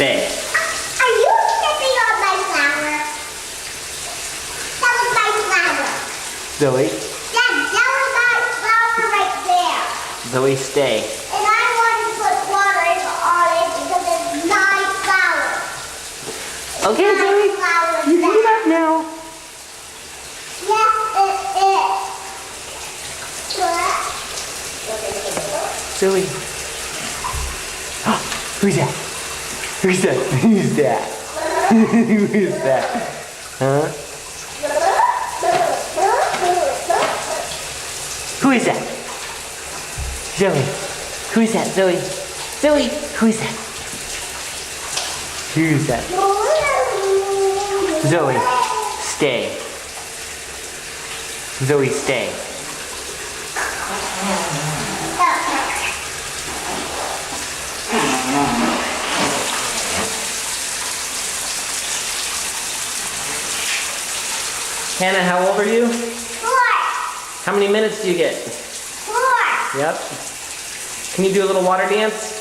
Stay. Are you stepping on my flower? That was my flower. Zoe. Dad, that was my flower right there. Zoe, stay. And I want to put water on it because it's my flower. Okay, My Zoe. flower is You can get that. up now. Yes, it is. Zoe. Who's that? Who's that? Who's that? Who's that? Huh? Who is that? Zoe. Who is that? Zoe. Zoe. Who is that? Who is that? Zoe. Stay. Zoe, stay. Hannah, how old are you? 4. How many minutes do you get? 4. Yep. Can you do a little water dance?